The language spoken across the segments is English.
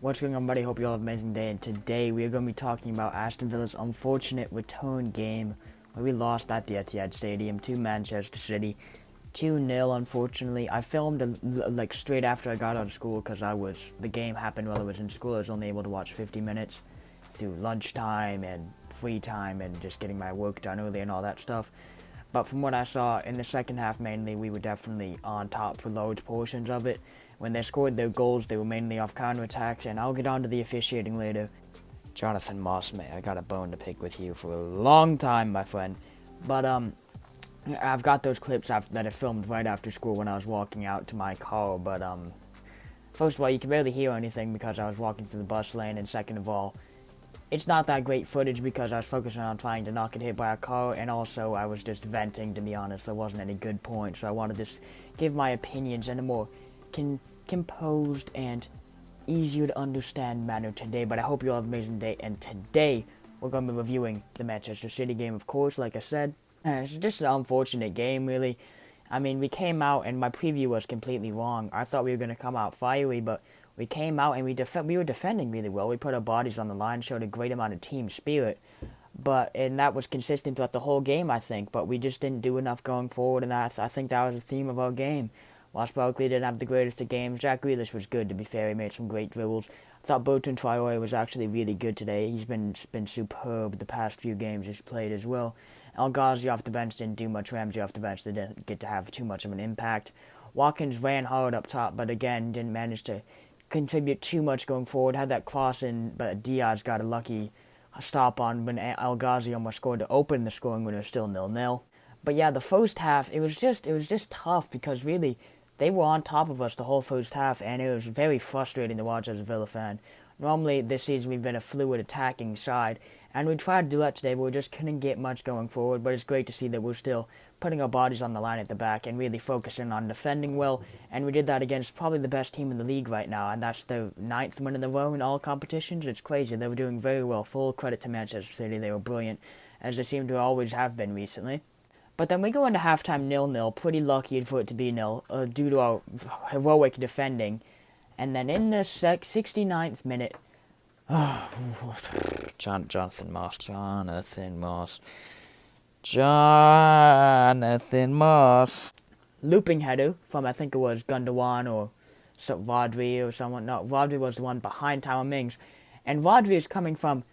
What's going on, buddy? Hope you all have an amazing day. And today we are going to be talking about Aston Villa's unfortunate return game where we lost at the Etihad Stadium to Manchester City 2-0. Unfortunately, I filmed like straight after I got out of school because the game happened while I was in school. I was only able to watch 50 minutes through lunchtime and free time and just getting my work done early and all that stuff. But from what I saw in the second half, mainly we were definitely on top for large portions of it. When they scored their goals, they were mainly off counterattacks, and I'll get on to the officiating later. Jonathan Moss, mate, I got a bone to pick with you for a long time, my friend. But I've got those clips that I filmed right after school when I was walking out to my car. But first of all, you can barely hear anything because I was walking through the bus lane, and second of all, it's not that great footage because I was focusing on trying to not get hit by a car, and also I was just venting, to be honest. There wasn't any good points, so I wanted to just give my opinions in a more composed and easier to understand manner today. But I hope you all have an amazing day, and today we're going to be reviewing the Manchester City game, of course, like I said. It's just an unfortunate game, really. I mean, we came out, and my preview was completely wrong. I thought we were going to come out fiery, but we came out and we were defending really well. We put our bodies on the line, showed a great amount of team spirit, and that was consistent throughout the whole game, I think. But we just didn't do enough going forward, and I think that was the theme of our game. Ross Barkley didn't have the greatest of games. Jack Grealish was good, to be fair. He made some great dribbles. I thought Bertrand Traore was actually really good today. He's been superb the past few games he's played as well. El Ghazi off the bench didn't do much. Ramsey off the bench didn't get to have too much of an impact. Watkins ran hard up top, but again, didn't manage to contribute too much going forward. Had that cross in, but Diaz got a lucky stop on when El Ghazi almost scored to open the scoring when it was still 0-0. But yeah, the first half, it was just tough because really, they were on top of us the whole first half, and it was very frustrating to watch as a Villa fan. Normally, this season, we've been a fluid attacking side, and we tried to do that today, but we just couldn't get much going forward. But it's great to see that we're still putting our bodies on the line at the back and really focusing on defending well, and we did that against probably the best team in the league right now, and that's the 9th win in a row in all competitions. It's crazy. They were doing very well. Full credit to Manchester City. They were brilliant, as they seem to always have been recently. But then we go into halftime 0-0, pretty lucky for it to be 0, due to our heroic defending. And then in the 69th minute, Jonathan Moss. Looping header from, I think it was Gundogan or Rodri or someone. No, Rodri was the one behind Tyrone Mings. And Rodri is coming from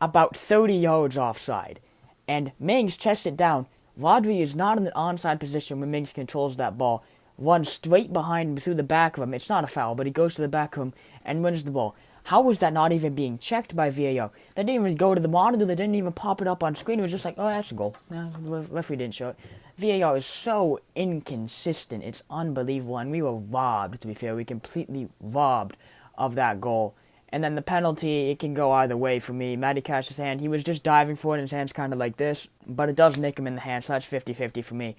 about 30 yards offside. And Mings chests it down. Rodri is not in the onside position when Mings controls that ball. Runs straight behind him through the back of him. It's not a foul, but he goes to the back of him and wins the ball. How was that not even being checked by VAR? They didn't even go to the monitor. They didn't even pop it up on screen. It was just like, oh, that's a goal. No, the referee didn't show it. VAR is so inconsistent. It's unbelievable. And we were robbed, to be fair. We completely robbed of that goal. And then the penalty, it can go either way for me. Matty Cash's hand, he was just diving for it, and his hand's kind of like this. But it does nick him in the hand, so that's 50-50 for me.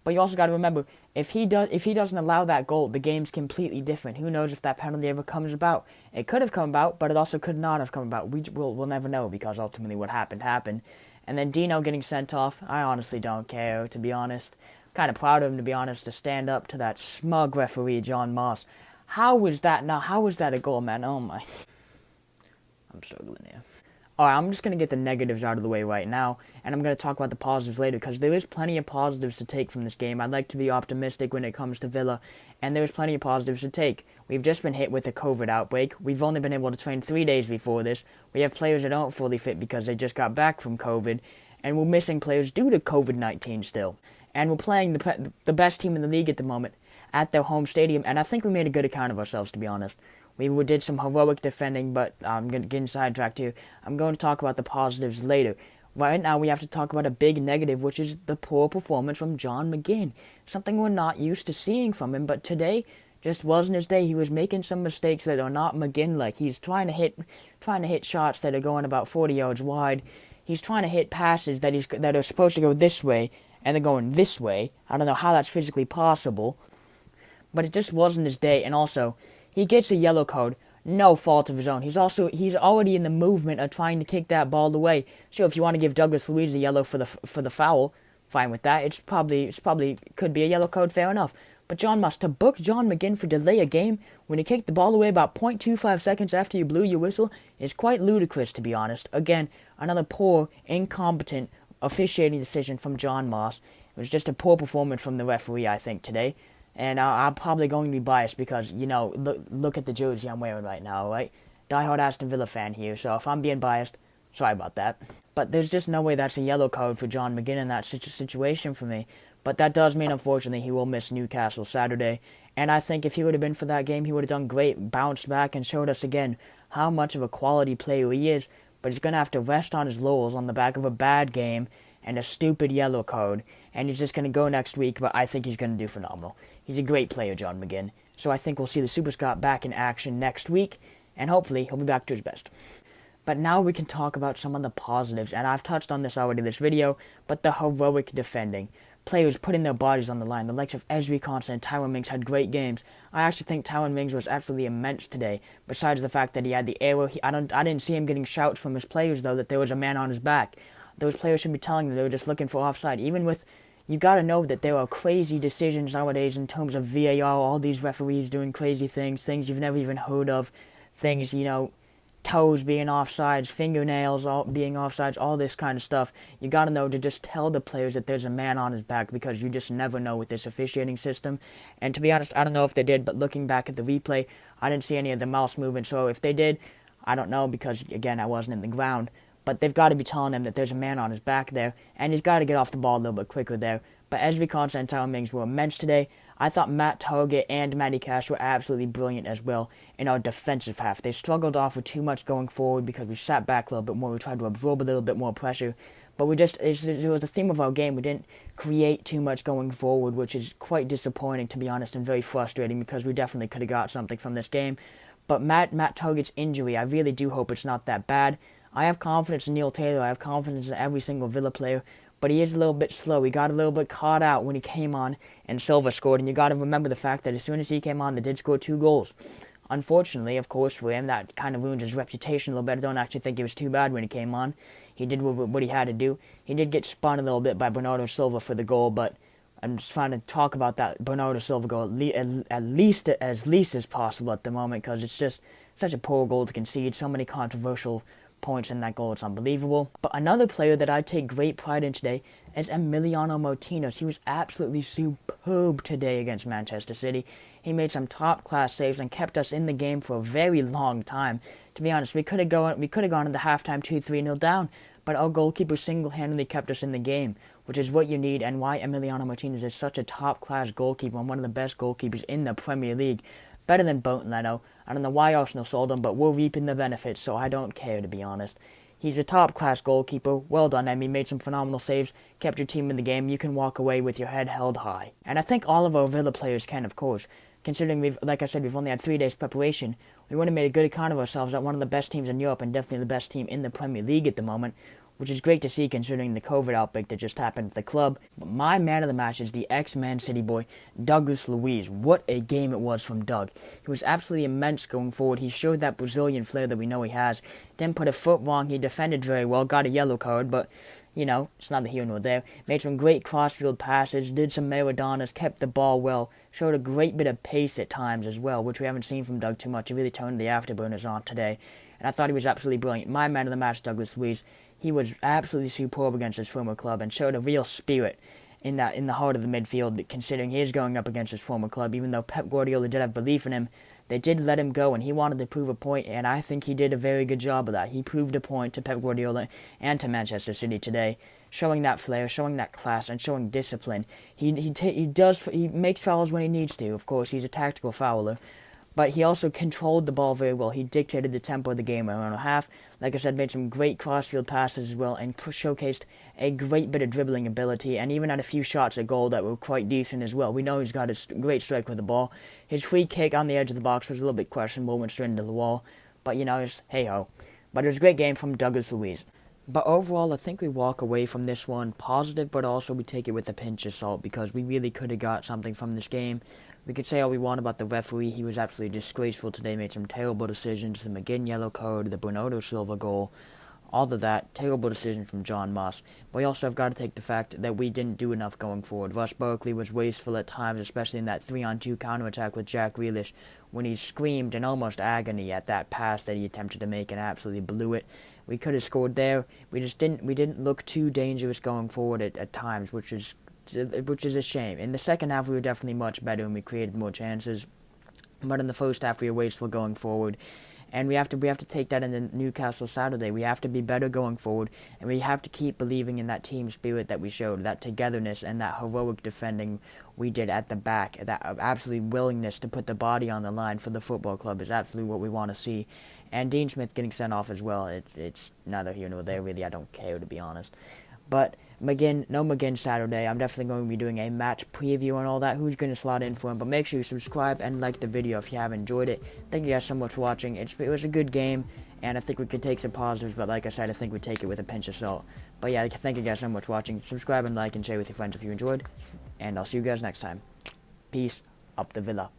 But you also got to remember, if he doesn't allow that goal, the game's completely different. Who knows if that penalty ever comes about? It could have come about, but it also could not have come about. We'll never know, because ultimately what happened. And then Dino getting sent off, I honestly don't care, to be honest. Kind of proud of him, to be honest, to stand up to that smug referee, John Moss. How was that a goal, man? Oh my... I'm struggling here. Alright, I'm just going to get the negatives out of the way right now, and I'm going to talk about the positives later, because there is plenty of positives to take from this game. I'd like to be optimistic when it comes to Villa, and there's plenty of positives to take. We've just been hit with a COVID outbreak. We've only been able to train 3 days before this. We have players that aren't fully fit because they just got back from COVID, and we're missing players due to COVID-19 still. And we're playing the best team in the league at the moment at their home stadium, and I think we made a good account of ourselves, to be honest. We did some heroic defending, but I'm going to get sidetracked here. I'm going to talk about the positives later. Right now, we have to talk about a big negative, which is the poor performance from John McGinn. Something we're not used to seeing from him, but today just wasn't his day. He was making some mistakes that are not McGinn-like. He's trying to hit shots that are going about 40 yards wide. He's trying to hit passes that are supposed to go this way, and they're going this way. I don't know how that's physically possible, but it just wasn't his day. And also, he gets a yellow card, no fault of his own. He's already in the movement of trying to kick that ball away. So if you want to give Douglas Luiz a yellow for the foul, fine with that. It's probably could be a yellow card, fair enough. But John Moss, to book John McGinn for delay a game when he kicked the ball away about 0.25 seconds after you blew your whistle is quite ludicrous, to be honest. Again, another poor, incompetent officiating decision from John Moss. It was just a poor performance from the referee, I think, today. And I'm probably going to be biased because, look at the jersey I'm wearing right now, right? Diehard Aston Villa fan here, so if I'm being biased, sorry about that. But there's just no way that's a yellow card for John McGinn in that situation for me. But that does mean, unfortunately, he will miss Newcastle Saturday. And I think if he would have been for that game, he would have done great, bounced back, and showed us again how much of a quality player he is. But he's going to have to rest on his laurels on the back of a bad game and a stupid yellow card. And he's just going to go next week, but I think he's going to do phenomenal. He's a great player, John McGinn. So I think we'll see the Super Scott back in action next week, and hopefully he'll be back to his best. But now we can talk about some of the positives, and I've touched on this already in this video, but the heroic defending. Players putting their bodies on the line. The likes of Ezri Konsa and Tyrone Mings had great games. I actually think Tyrone Mings was absolutely immense today, besides the fact that he had the error. I didn't see him getting shouts from his players, though, that there was a man on his back. Those players should be telling them they were just looking for offside. Even with, you got to know that there are crazy decisions nowadays in terms of VAR, all these referees doing crazy things you've never even heard of, things, toes being offsides, fingernails all being offsides, all this kind of stuff. You got to know to just tell the players that there's a man on his back, because you just never know with this officiating system. And to be honest, I don't know if they did, but looking back at the replay, I didn't see any of the mouse moving. So if they did, I don't know, because again, I wasn't in the ground. But they've got to be telling him that there's a man on his back there, and he's got to get off the ball a little bit quicker there. But Ezri Konsa and Tyrone Mings were immense today. I thought Matt Target and Matty Cash were absolutely brilliant as well in our defensive half. They struggled off with too much going forward because we sat back a little bit more. We tried to absorb a little bit more pressure. But it was the theme of our game. We didn't create too much going forward, which is quite disappointing, to be honest, and very frustrating, because we definitely could have got something from this game. But Matt Target's injury, I really do hope it's not that bad. I have confidence in Neil Taylor. I have confidence in every single Villa player. But he is a little bit slow. He got a little bit caught out when he came on and Silva scored. And you got to remember the fact that as soon as he came on, they did score 2 goals. Unfortunately, of course, for him, that kind of ruins his reputation a little bit. I don't actually think it was too bad when he came on. He did what he had to do. He did get spun a little bit by Bernardo Silva for the goal, but I'm just trying to talk about that Bernardo Silva goal at least as possible at the moment, because it's just such a poor goal to concede. So many controversial points in that goal, it's unbelievable. But another player that I take great pride in today is Emiliano Martinez. He was absolutely superb today against Manchester City. He made some top-class saves and kept us in the game for a very long time. To be honest, we could have gone into halftime 2-3-0 down, but our goalkeeper single-handedly kept us in the game, which is what you need, and why Emiliano Martinez is such a top-class goalkeeper and one of the best goalkeepers in the Premier League. Better than Bolton Leno. I don't know why Arsenal sold him, but we're reaping the benefits, so I don't care, to be honest. He's a top-class goalkeeper. Well done, Emmy. Made some phenomenal saves, kept your team in the game. You can walk away with your head held high. And I think all of our Villa players can, of course. Considering like I said, we've only had 3 days preparation. We would have made a good account of ourselves at one of the best teams in Europe, and definitely the best team in the Premier League at the moment, which is great to see considering the COVID outbreak that just happened at the club. But my man of the match is the ex-Man City boy, Douglas Luiz. What a game it was from Doug. He was absolutely immense going forward. He showed that Brazilian flair that we know he has. Didn't put a foot wrong. He defended very well. Got a yellow card, but, it's neither here nor there. Made some great cross-field passes. Did some Maradonas. Kept the ball well. Showed a great bit of pace at times as well, which we haven't seen from Doug too much. He really turned the afterburners on today. And I thought he was absolutely brilliant. My man of the match, Douglas Luiz. He was absolutely superb against his former club and showed a real spirit in the heart of the midfield, considering he is going up against his former club. Even though Pep Guardiola did have belief in him, they did let him go, and he wanted to prove a point, and I think he did a very good job of that. He proved a point to Pep Guardiola and to Manchester City today, showing that flair, showing that class, and showing discipline. He makes fouls when he needs to. Of course, he's a tactical fouler. But he also controlled the ball very well. He dictated the tempo of the game around a half. Like I said, made some great crossfield passes as well, and showcased a great bit of dribbling ability, and even had a few shots at goal that were quite decent as well. We know he's got a great strike with the ball. His free kick on the edge of the box was a little bit questionable, went straight into the wall. But, it's hey-ho. But it was a great game from Douglas Luiz. But overall, I think we walk away from this one positive, but also we take it with a pinch of salt, because we really could have got something from this game. We could say all we want about the referee. He was absolutely disgraceful today, made some terrible decisions. The McGinn yellow card, the Bernardo Silva goal, All of that, terrible decisions from John Moss. But we also have got to take the fact that we didn't do enough going forward. Russ Barkley was wasteful at times, especially in that 3-on-2 counterattack with Jack Grealish, when he screamed in almost agony at that pass that he attempted to make and absolutely blew it. We could have scored there. We didn't look too dangerous going forward at times, which is a shame. In the second half, we were definitely much better and we created more chances. But in the first half, we were wasteful going forward. And we have to take that in the Newcastle Saturday. We have to be better going forward, and we have to keep believing in that team spirit that we showed, that togetherness and that heroic defending we did at the back. That absolute willingness to put the body on the line for the football club is absolutely what we want to see. And Dean Smith getting sent off as well, it's neither here nor there, really. I don't care, to be honest. But McGinn Saturday. I'm definitely going to be doing a match preview and all that. Who's going to slot in for him? But make sure you subscribe and like the video if you have enjoyed it. Thank you guys so much for watching. It was a good game, and I think we could take some positives. But like I said, I think we take it with a pinch of salt. But yeah, thank you guys so much for watching. Subscribe and like and share with your friends if you enjoyed. And I'll see you guys next time. Peace up the Villa.